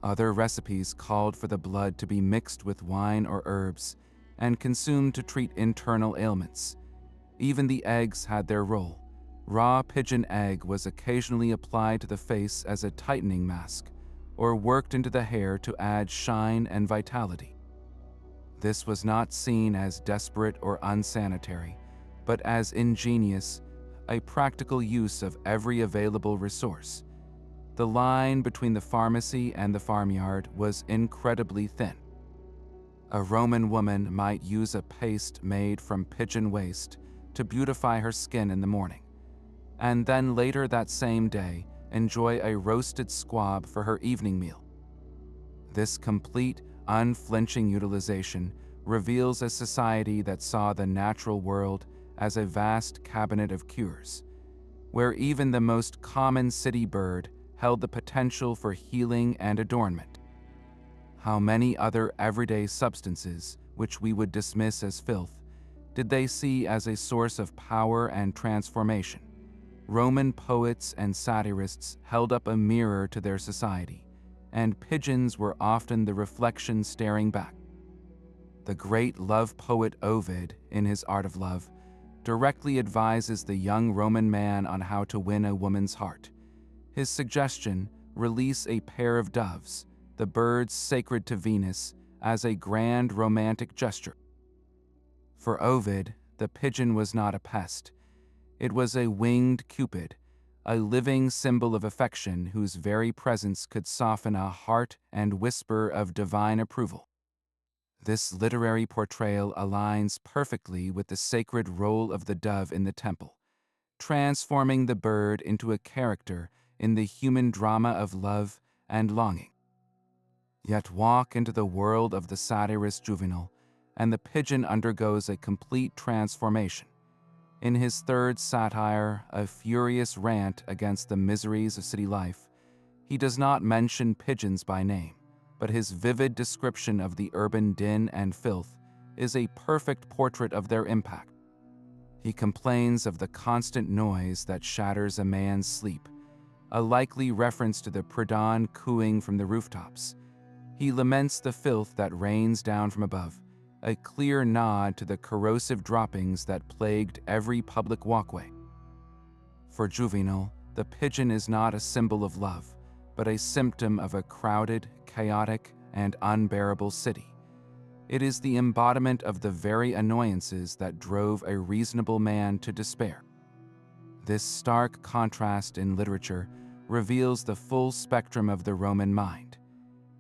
Other recipes called for the blood to be mixed with wine or herbs and consumed to treat internal ailments. Even the eggs had their role. Raw pigeon egg was occasionally applied to the face as a tightening mask, or worked into the hair to add shine and vitality. This was not seen as desperate or unsanitary, but as ingenious, a practical use of every available resource. The line between the pharmacy and the farmyard was incredibly thin. A Roman woman might use a paste made from pigeon waste to beautify her skin in the morning, and then later that same day enjoy a roasted squab for her evening meal. This complete, unflinching utilization reveals a society that saw the natural world as a vast cabinet of cures, where even the most common city bird held the potential for healing and adornment. How many other everyday substances, which we would dismiss as filth, did they see as a source of power and transformation? Roman poets and satirists held up a mirror to their society, and pigeons were often the reflection staring back. The great love poet Ovid, in his Art of Love, directly advises the young Roman man on how to win a woman's heart. His suggestion: release a pair of doves, the birds sacred to Venus, as a grand romantic gesture. For Ovid, the pigeon was not a pest. It was a winged Cupid, a living symbol of affection whose very presence could soften a heart and whisper of divine approval. This literary portrayal aligns perfectly with the sacred role of the dove in the temple, transforming the bird into a character in the human drama of love and longing. Yet walk into the world of the satirist Juvenal, and the pigeon undergoes a complete transformation. In his third satire, a furious rant against the miseries of city life, he does not mention pigeons by name, but his vivid description of the urban din and filth is a perfect portrait of their impact. He complains of the constant noise that shatters a man's sleep, a likely reference to the pre-dawn cooing from the rooftops. He laments the filth that rains down from above, a clear nod to the corrosive droppings that plagued every public walkway. For Juvenal, the pigeon is not a symbol of love, but a symptom of a crowded, chaotic, and unbearable city. It is the embodiment of the very annoyances that drove a reasonable man to despair. This stark contrast in literature reveals the full spectrum of the Roman mind.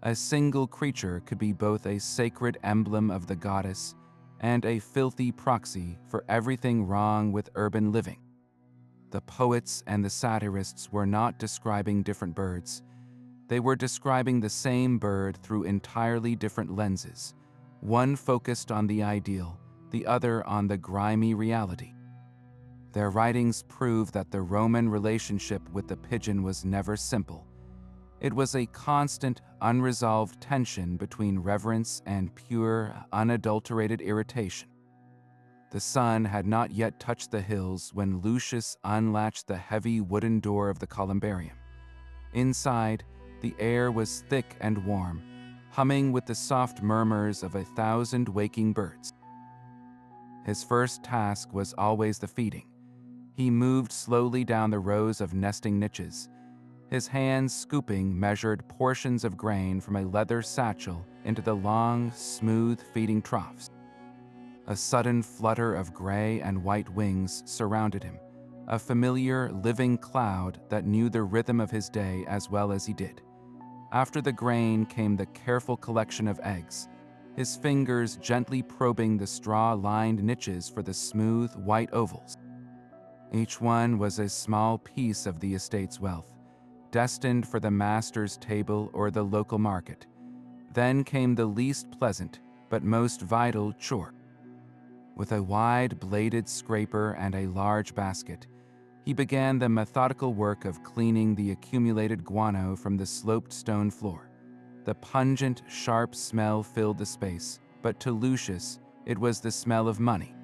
A single creature could be both a sacred emblem of the goddess and a filthy proxy for everything wrong with urban living. The poets and the satirists were not describing different birds. They were describing the same bird through entirely different lenses, one focused on the ideal, the other on the grimy reality. Their writings prove that the Roman relationship with the pigeon was never simple. It was a constant, unresolved tension between reverence and pure, unadulterated irritation. The sun had not yet touched the hills when Lucius unlatched the heavy wooden door of the columbarium. Inside, the air was thick and warm, humming with the soft murmurs of 1,000 waking birds. His first task was always the feeding. He moved slowly down the rows of nesting niches, his hands scooping measured portions of grain from a leather satchel into the long, smooth feeding troughs. A sudden flutter of gray and white wings surrounded him, a familiar, living cloud that knew the rhythm of his day as well as he did. After the grain came the careful collection of eggs, his fingers gently probing the straw-lined niches for the smooth, white ovals. Each one was a small piece of the estate's wealth, destined for the master's table or the local market. Then came the least pleasant, but most vital chore. With a wide-bladed scraper and a large basket, he began the methodical work of cleaning the accumulated guano from the sloped stone floor. The pungent, sharp smell filled the space, but to Lucius, it was the smell of money.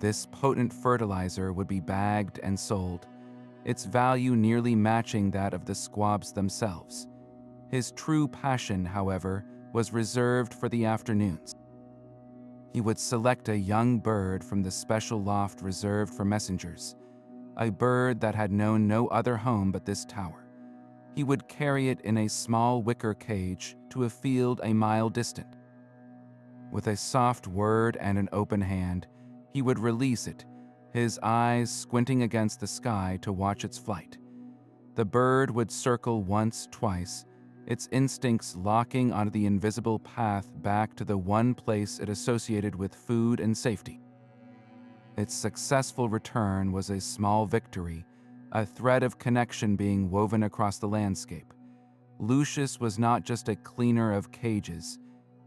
This potent fertilizer would be bagged and sold, its value nearly matching that of the squabs themselves. His true passion, however, was reserved for the afternoons. He would select a young bird from the special loft reserved for messengers, a bird that had known no other home but this tower. He would carry it in a small wicker cage to a field a mile distant. With a soft word and an open hand, he would release it, his eyes squinting against the sky to watch its flight. The bird would circle once, twice, its instincts locking onto the invisible path back to the one place it associated with food and safety. Its successful return was a small victory, a thread of connection being woven across the landscape. Lucius was not just a cleaner of cages,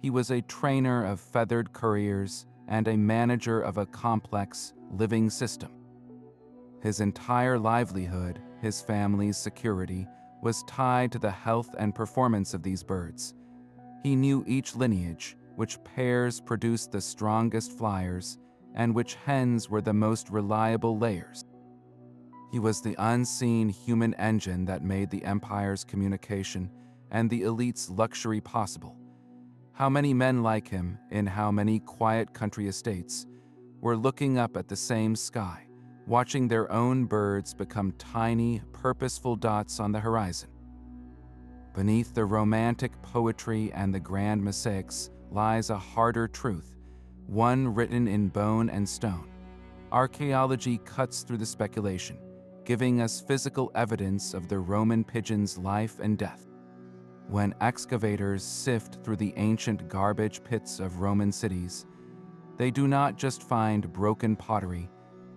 he was a trainer of feathered couriers and a manager of a complex, living system. His entire livelihood, his family's security, was tied to the health and performance of these birds. He knew each lineage, which pairs produced the strongest flyers, and which hens were the most reliable layers. He was the unseen human engine that made the empire's communication and the elite's luxury possible. How many men like him, in how many quiet country estates, were looking up at the same sky, watching their own birds become tiny, purposeful dots on the horizon. Beneath the romantic poetry and the grand mosaics lies a harder truth, one written in bone and stone. Archaeology cuts through the speculation, giving us physical evidence of the Roman pigeon's life and death. When excavators sift through the ancient garbage pits of Roman cities, they do not just find broken pottery,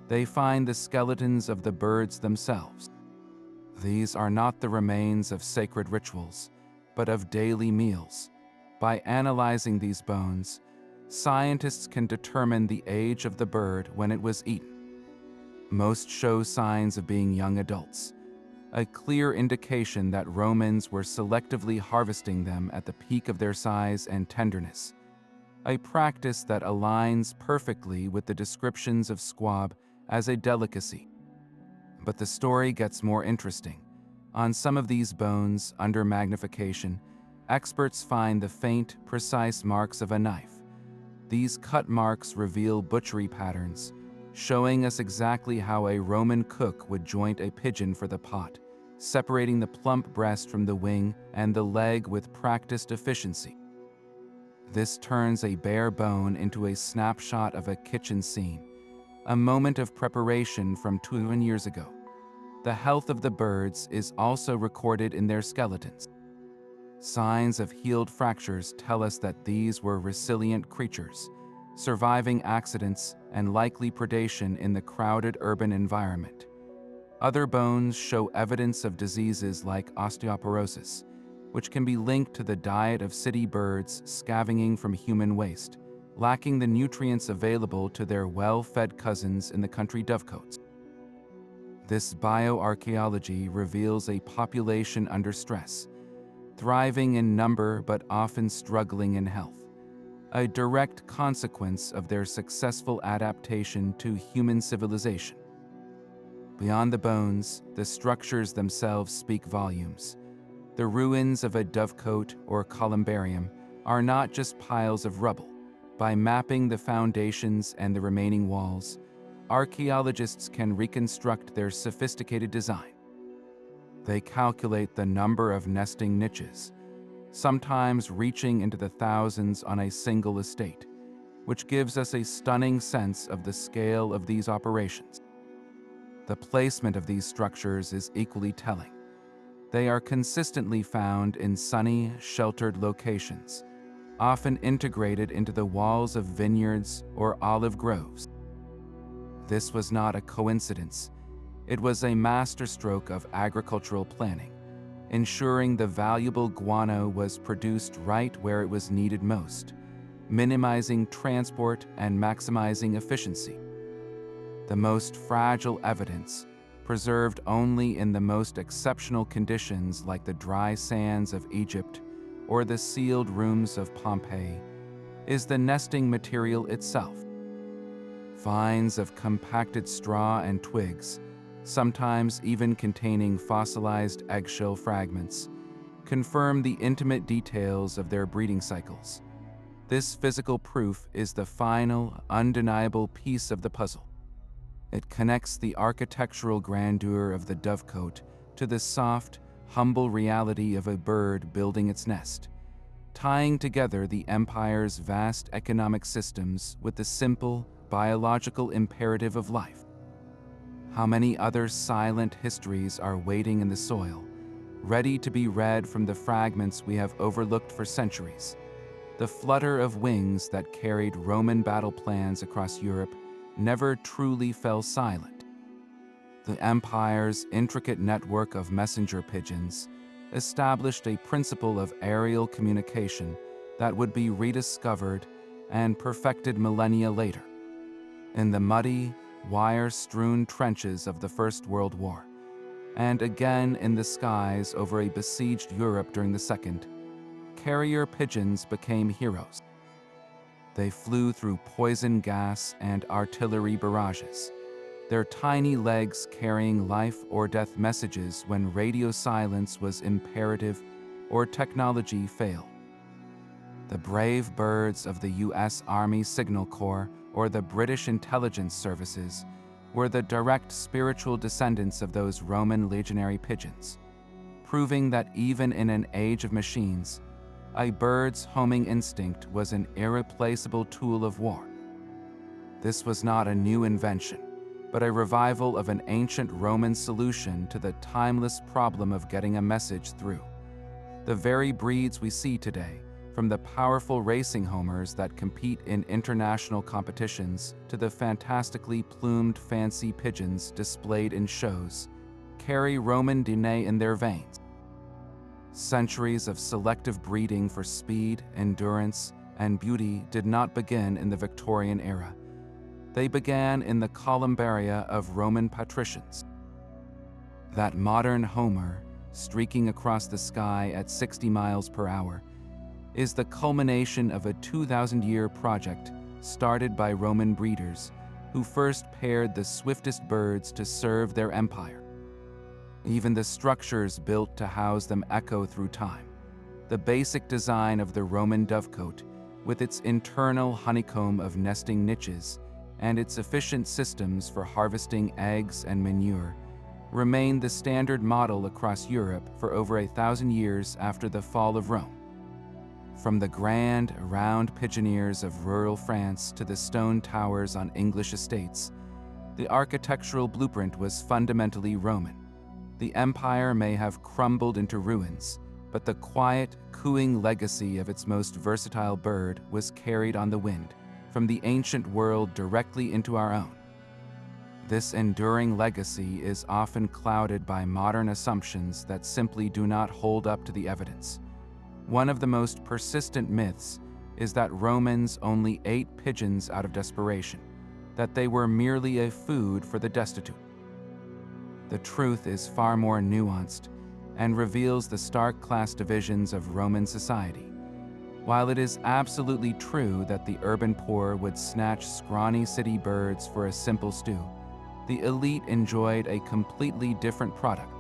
they find the skeletons of the birds themselves. These are not the remains of sacred rituals, but of daily meals. By analyzing these bones, scientists can determine the age of the bird when it was eaten. Most show signs of being young adults, a clear indication that Romans were selectively harvesting them at the peak of their size and tenderness, a practice that aligns perfectly with the descriptions of squab as a delicacy. But the story gets more interesting. On some of these bones, under magnification, experts find the faint, precise marks of a knife. These cut marks reveal butchery patterns, showing us exactly how a Roman cook would joint a pigeon for the pot, separating the plump breast from the wing and the leg with practiced efficiency. This turns a bare bone into a snapshot of a kitchen scene, a moment of preparation from 2,000 years ago. The health of the birds is also recorded in their skeletons. Signs of healed fractures tell us that these were resilient creatures, surviving accidents and likely predation in the crowded urban environment. Other bones show evidence of diseases like osteoporosis, which can be linked to the diet of city birds scavenging from human waste, lacking the nutrients available to their well-fed cousins in the country dovecotes. This bioarchaeology reveals a population under stress, thriving in number but often struggling in health, a direct consequence of their successful adaptation to human civilization. Beyond the bones, the structures themselves speak volumes. The ruins of a dovecote or columbarium are not just piles of rubble. By mapping the foundations and the remaining walls, archaeologists can reconstruct their sophisticated design. They calculate the number of nesting niches, sometimes reaching into the thousands on a single estate, which gives us a stunning sense of the scale of these operations. The placement of these structures is equally telling. They are consistently found in sunny, sheltered locations, often integrated into the walls of vineyards or olive groves. This was not a coincidence. It was a masterstroke of agricultural planning, ensuring the valuable guano was produced right where it was needed most, minimizing transport and maximizing efficiency. The most fragile evidence, preserved only in the most exceptional conditions like the dry sands of Egypt or the sealed rooms of Pompeii, is the nesting material itself. Vines of compacted straw and twigs, sometimes even containing fossilized eggshell fragments, confirm the intimate details of their breeding cycles. This physical proof is the final, undeniable piece of the puzzle. It connects the architectural grandeur of the dovecote to the soft, humble reality of a bird building its nest, tying together the empire's vast economic systems with the simple, biological imperative of life. How many other silent histories are waiting in the soil, ready to be read from the fragments we have overlooked for centuries? The flutter of wings that carried Roman battle plans across Europe never truly fell silent. The empire's intricate network of messenger pigeons established a principle of aerial communication that would be rediscovered and perfected millennia later. In the muddy, wire-strewn trenches of the First World War, and again in the skies over a besieged Europe during the Second, carrier pigeons became heroes. They flew through poison gas and artillery barrages, their tiny legs carrying life or death messages when radio silence was imperative or technology failed. The brave birds of the U.S. Army Signal Corps or the British intelligence services were the direct spiritual descendants of those Roman legionary pigeons, proving that even in an age of machines, a bird's homing instinct was an irreplaceable tool of war. This was not a new invention, but a revival of an ancient Roman solution to the timeless problem of getting a message through. The very breeds we see today, from the powerful racing homers that compete in international competitions to the fantastically plumed fancy pigeons displayed in shows, carry Roman DNA in their veins. Centuries of selective breeding for speed, endurance, and beauty did not begin in the Victorian era. They began in the columbaria of Roman patricians. That modern homer, streaking across the sky at 60 miles per hour, is the culmination of a 2,000-year project started by Roman breeders who first paired the swiftest birds to serve their empire. Even the structures built to house them echo through time. The basic design of the Roman dovecote, with its internal honeycomb of nesting niches and its efficient systems for harvesting eggs and manure, remained the standard model across Europe for over 1,000 years after the fall of Rome. From the grand, round pigeonniers of rural France to the stone towers on English estates, the architectural blueprint was fundamentally Roman. The empire may have crumbled into ruins, but the quiet, cooing legacy of its most versatile bird was carried on the wind, from the ancient world directly into our own. This enduring legacy is often clouded by modern assumptions that simply do not hold up to the evidence. One of the most persistent myths is that Romans only ate pigeons out of desperation, that they were merely a food for the destitute. The truth is far more nuanced and reveals the stark class divisions of Roman society. While it is absolutely true that the urban poor would snatch scrawny city birds for a simple stew, the elite enjoyed a completely different product.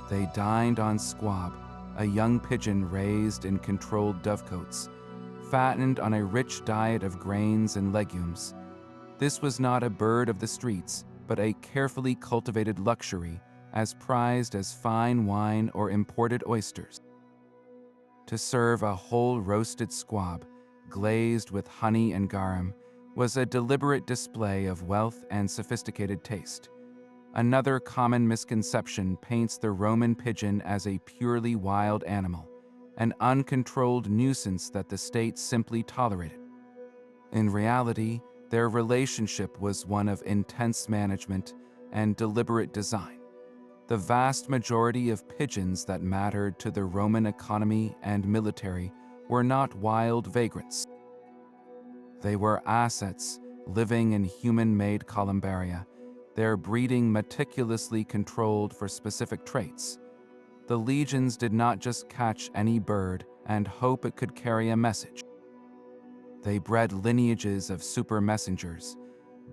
They dined on squab, a young pigeon raised in controlled dovecotes, fattened on a rich diet of grains and legumes. This was not a bird of the streets, but a carefully cultivated luxury, as prized as fine wine or imported oysters. To serve a whole roasted squab, glazed with honey and garum, was a deliberate display of wealth and sophisticated taste. Another common misconception paints the Roman pigeon as a purely wild animal, an uncontrolled nuisance that the state simply tolerated. In reality, their relationship was one of intense management and deliberate design. The vast majority of pigeons that mattered to the Roman economy and military were not wild vagrants. They were assets living in human-made columbaria, their breeding meticulously controlled for specific traits. The legions did not just catch any bird and hope it could carry a message. They bred lineages of super messengers,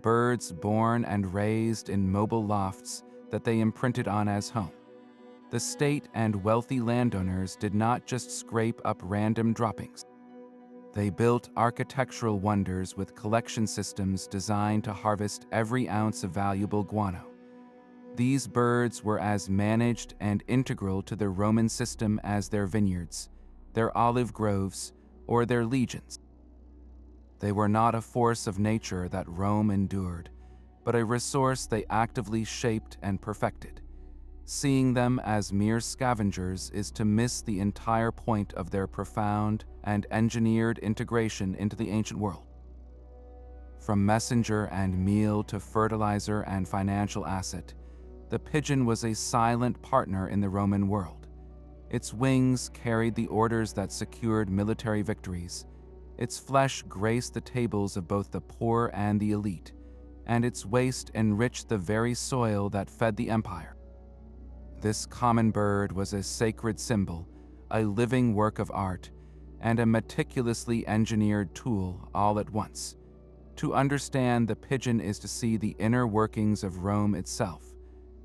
birds born and raised in mobile lofts that they imprinted on as home. The state and wealthy landowners did not just scrape up random droppings. They built architectural wonders with collection systems designed to harvest every ounce of valuable guano. These birds were as managed and integral to the Roman system as their vineyards, their olive groves, or their legions. They were not a force of nature that Rome endured, but a resource they actively shaped and perfected. Seeing them as mere scavengers is to miss the entire point of their profound and engineered integration into the ancient world. From messenger and meal to fertilizer and financial asset, the pigeon was a silent partner in the Roman world. Its wings carried the orders that secured military victories. Its flesh graced the tables of both the poor and the elite, and its waste enriched the very soil that fed the empire. This common bird was a sacred symbol, a living work of art, and a meticulously engineered tool all at once. To understand the pigeon is to see the inner workings of Rome itself,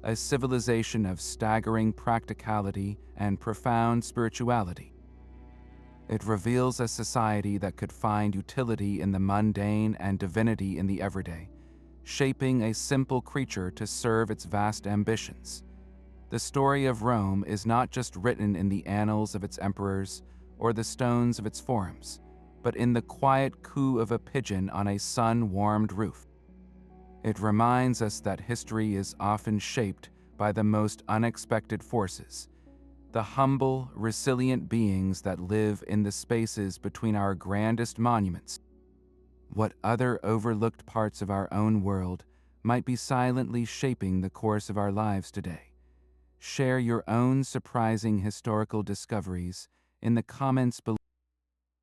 a civilization of staggering practicality and profound spirituality. It reveals a society that could find utility in the mundane and divinity in the everyday, shaping a simple creature to serve its vast ambitions. The story of Rome is not just written in the annals of its emperors or the stones of its forums, but in the quiet coo of a pigeon on a sun-warmed roof. It reminds us that history is often shaped by the most unexpected forces, the humble, resilient beings that live in the spaces between our grandest monuments. What other overlooked parts of our own world might be silently shaping the course of our lives today? Share your own surprising historical discoveries in the comments below.